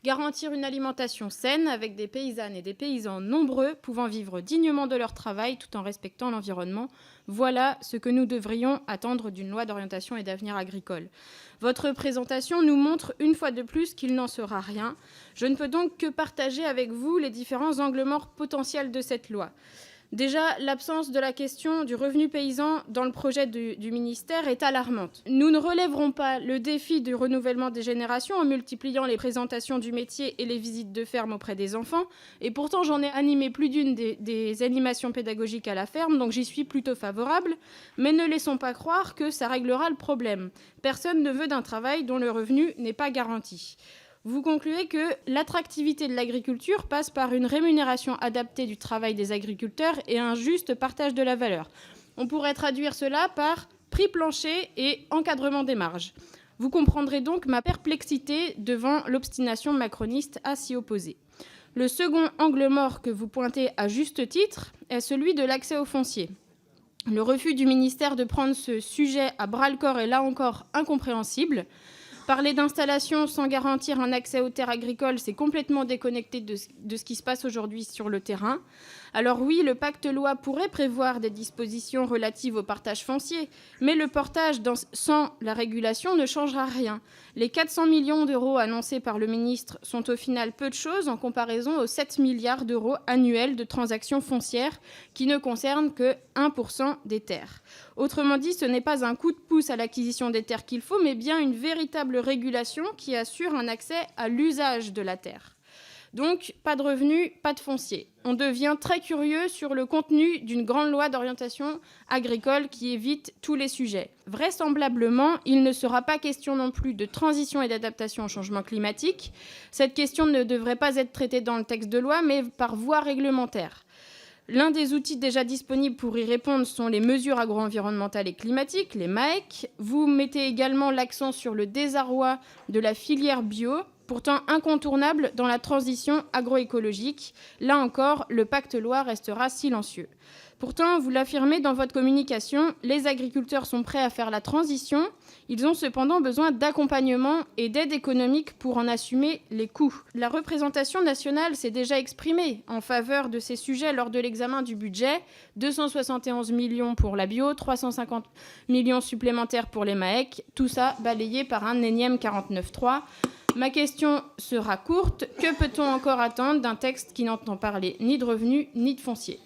Garantir une alimentation saine avec des paysannes et des paysans nombreux pouvant vivre dignement de leur travail tout en respectant l'environnement, voilà ce que nous devrions attendre d'une loi d'orientation et d'avenir agricole. Votre présentation nous montre une fois de plus qu'il n'en sera rien. Je ne peux donc que partager avec vous les différents angles morts potentiels de cette loi. Déjà, l'absence de la question du revenu paysan dans le projet du ministère est alarmante. Nous ne relèverons pas le défi du renouvellement des générations en multipliant les présentations du métier et les visites de ferme auprès des enfants. Et pourtant, j'en ai animé plus d'une des animations pédagogiques à la ferme, donc j'y suis plutôt favorable. Mais ne laissons pas croire que ça réglera le problème. Personne ne veut d'un travail dont le revenu n'est pas garanti. Vous concluez que l'attractivité de l'agriculture passe par une rémunération adaptée du travail des agriculteurs et un juste partage de la valeur. On pourrait traduire cela par prix plancher et encadrement des marges. Vous comprendrez donc ma perplexité devant l'obstination macroniste à s'y opposer. Le second angle mort que vous pointez à juste titre est celui de l'accès au foncier. Le refus du ministère de prendre ce sujet à bras-le-corps est là encore incompréhensible. Parler d'installation sans garantir un accès aux terres agricoles, c'est complètement déconnecté de ce qui se passe aujourd'hui sur le terrain. Alors oui, le pacte loi pourrait prévoir des dispositions relatives au partage foncier, mais le portage sans la régulation ne changera rien. Les 400 millions d'euros annoncés par le ministre sont au final peu de choses en comparaison aux 7 milliards d'euros annuels de transactions foncières qui ne concernent que 1% des terres. Autrement dit, ce n'est pas un coup de pouce à l'acquisition des terres qu'il faut, mais bien une véritable régulation qui assure un accès à l'usage de la terre. Donc, pas de revenus, pas de foncier. On devient très curieux sur le contenu d'une grande loi d'orientation agricole qui évite tous les sujets. Vraisemblablement, il ne sera pas question non plus de transition et d'adaptation au changement climatique. Cette question ne devrait pas être traitée dans le texte de loi, mais par voie réglementaire. L'un des outils déjà disponibles pour y répondre sont les mesures agro-environnementales et climatiques, les MAEC. Vous mettez également l'accent sur le désarroi de la filière bio, pourtant incontournable dans la transition agroécologique. Là encore, le pacte loi restera silencieux. Pourtant, vous l'affirmez dans votre communication, les agriculteurs sont prêts à faire la transition. Ils ont cependant besoin d'accompagnement et d'aide économique pour en assumer les coûts. La représentation nationale s'est déjà exprimée en faveur de ces sujets lors de l'examen du budget. 271 millions pour la bio, 350 millions supplémentaires pour les MAEC. Tout ça balayé par un énième 49.3. Ma question sera courte. Que peut-on encore attendre d'un texte qui n'entend parler ni de revenus ni de foncier ?